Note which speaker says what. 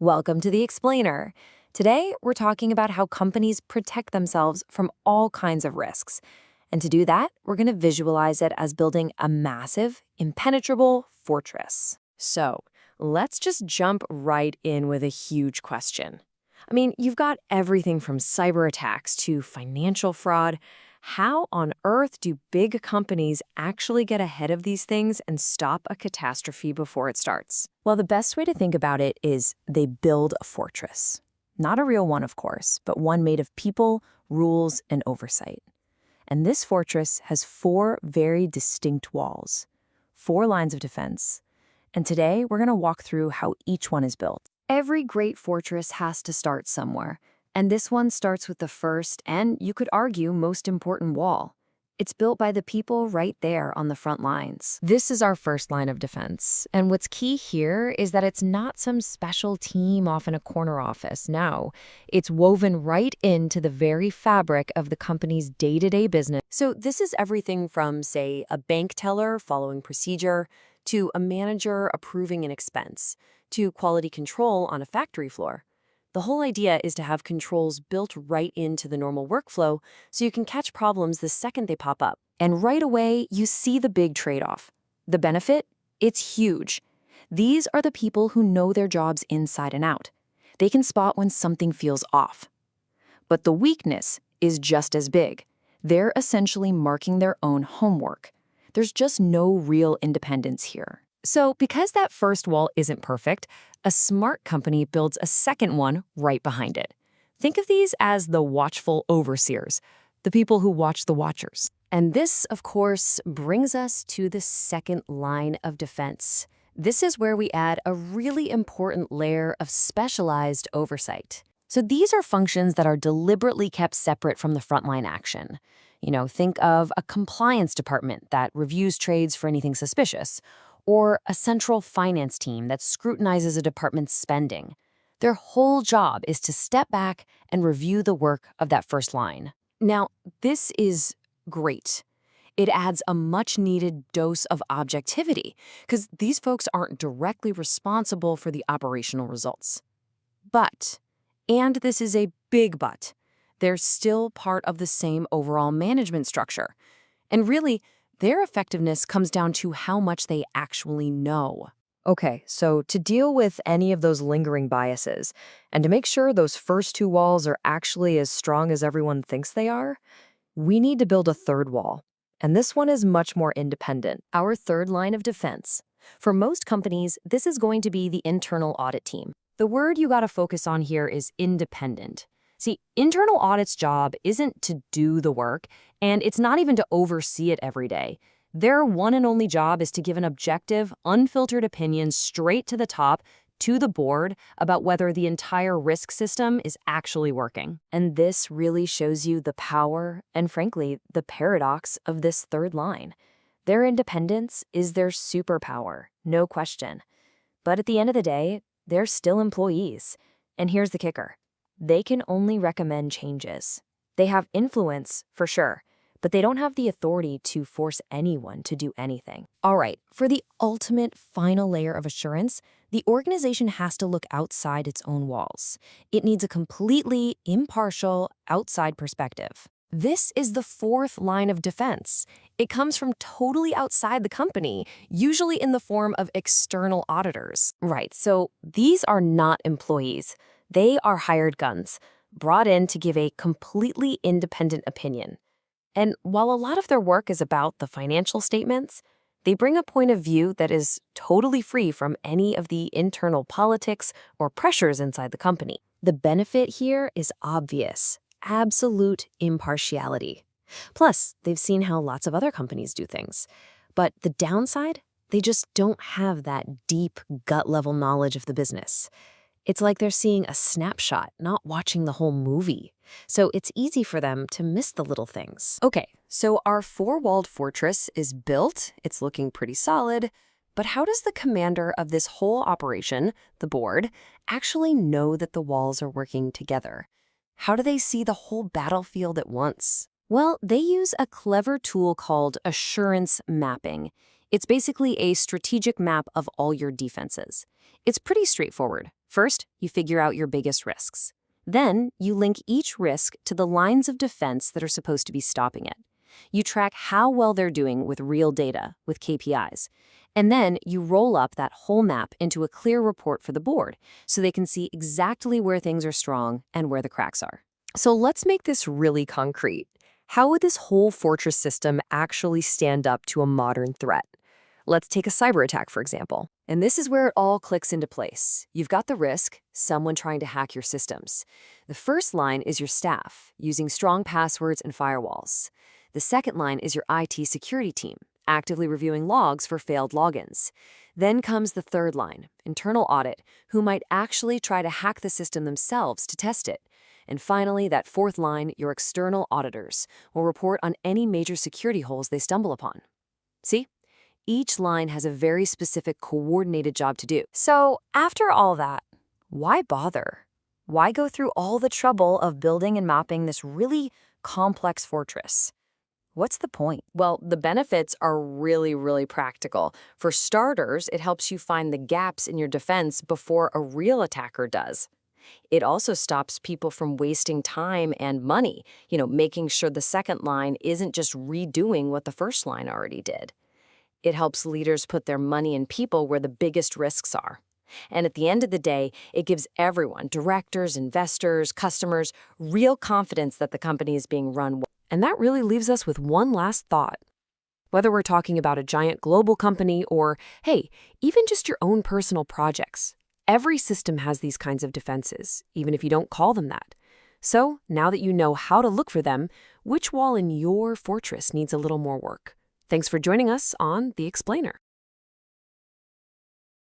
Speaker 1: Welcome to the Explainer. Today, we're talking about how companies protect themselves from all kinds of risks. And to do that, we're going to visualize it as building a massive, impenetrable fortress. So, let's just jump right in with a huge question. I mean, you've got everything from cyber attacks to financial fraud. How on earth do big companies actually get ahead of these things and stop a catastrophe before it starts? Well, the best way to think about it is they build a fortress. Not a real one, of course, but one made of people, rules, and oversight. And this fortress has 4 very distinct walls, 4 lines of defense. And today, we're going to walk through how each one is built. Every great fortress has to start somewhere. And this one starts with the first, and you could argue, most important wall. It's built by the people right there on the front lines. This is our first line of defense. And what's key here is that it's not some special team off in a corner office. No, it's woven right into the very fabric of the company's day-to-day business. So this is everything from, say, a bank teller following procedure, to a manager approving an expense, to quality control on a factory floor. The whole idea is to have controls built right into the normal workflow so you can catch problems the second they pop up. And right away, you see the big trade-off. The benefit? It's huge. These are the people who know their jobs inside and out. They can spot when something feels off. But the weakness is just as big. They're essentially marking their own homework. There's just no real independence here. So because that first wall isn't perfect, a smart company builds a second one right behind it. Think of these as the watchful overseers, the people who watch the watchers. And this, of course, brings us to the second line of defense. This is where we add a really important layer of specialized oversight. So these are functions that are deliberately kept separate from the frontline action. Think of a compliance department that reviews trades for anything suspicious, or a central finance team that scrutinizes a department's spending. Their whole job is to step back and review the work of that first line. Now, this is great. It adds a much-needed dose of objectivity, because these folks aren't directly responsible for the operational results. But, and this is a big but, they're still part of the same overall management structure. And really, their effectiveness comes down to how much they actually know. Okay, so to deal with any of those lingering biases, and to make sure those first 2 walls are actually as strong as everyone thinks they are, we need to build a third wall. And this one is much more independent. Our third line of defense. For most companies, this is going to be the internal audit team. The word you gotta focus on here is independent. See, internal audit's job isn't to do the work, and it's not even to oversee it every day. Their one and only job is to give an objective, unfiltered opinion straight to the top, to the board, about whether the entire risk system is actually working. And this really shows you the power and, frankly, the paradox of this third line. Their independence is their superpower, no question. But at the end of the day, they're still employees. And here's the kicker. They can only recommend changes. They have influence, for sure, but they don't have the authority to force anyone to do anything. All right, for the ultimate final layer of assurance, the organization has to look outside its own walls. It needs a completely impartial, outside perspective. This is the fourth line of defense. It comes from totally outside the company, usually in the form of external auditors. Right, so these are not employees. They are hired guns, brought in to give a completely independent opinion. And while a lot of their work is about the financial statements, they bring a point of view that is totally free from any of the internal politics or pressures inside the company. The benefit here is obvious: absolute impartiality. Plus, they've seen how lots of other companies do things. But the downside? They just don't have that deep, gut-level knowledge of the business. It's like they're seeing a snapshot, not watching the whole movie. So it's easy for them to miss the little things. Okay, so our 4-walled fortress is built. It's looking pretty solid. But how does the commander of this whole operation, the board, actually know that the walls are working together? How do they see the whole battlefield at once? Well, they use a clever tool called assurance mapping. It's basically a strategic map of all your defenses. It's pretty straightforward. First, you figure out your biggest risks. Then, you link each risk to the lines of defense that are supposed to be stopping it. You track how well they're doing with real data, with KPIs. And then you roll up that whole map into a clear report for the board so they can see exactly where things are strong and where the cracks are.
Speaker 2: So let's make this really concrete. How would this whole fortress system actually stand up to a modern threat? Let's take a cyber attack, for example.
Speaker 1: And this is where it all clicks into place. You've got the risk, someone trying to hack your systems. The first line is your staff, using strong passwords and firewalls. The second line is your IT security team, actively reviewing logs for failed logins. Then comes the third line, internal audit, who might actually try to hack the system themselves to test it. And finally, that fourth line, your external auditors, will report on any major security holes they stumble upon. See? Each line has a very specific coordinated job to do. So, after all that, why bother? Why go through all the trouble of building and mapping this really complex fortress? What's the point? Well, the benefits are really practical. For starters, it helps you find the gaps in your defense before a real attacker does. It also stops people from wasting time and money, making sure the second line isn't just redoing what the first line already did. It helps leaders put their money and people where the biggest risks are. And at the end of the day, it gives everyone, directors, investors, customers, real confidence that the company is being run well.
Speaker 2: And that really leaves us with one last thought. Whether we're talking about a giant global company or, hey, even just your own personal projects, every system has these kinds of defenses, even if you don't call them that. So, now that you know how to look for them, which wall in your fortress needs a little more work? Thanks for joining us on The Explainer.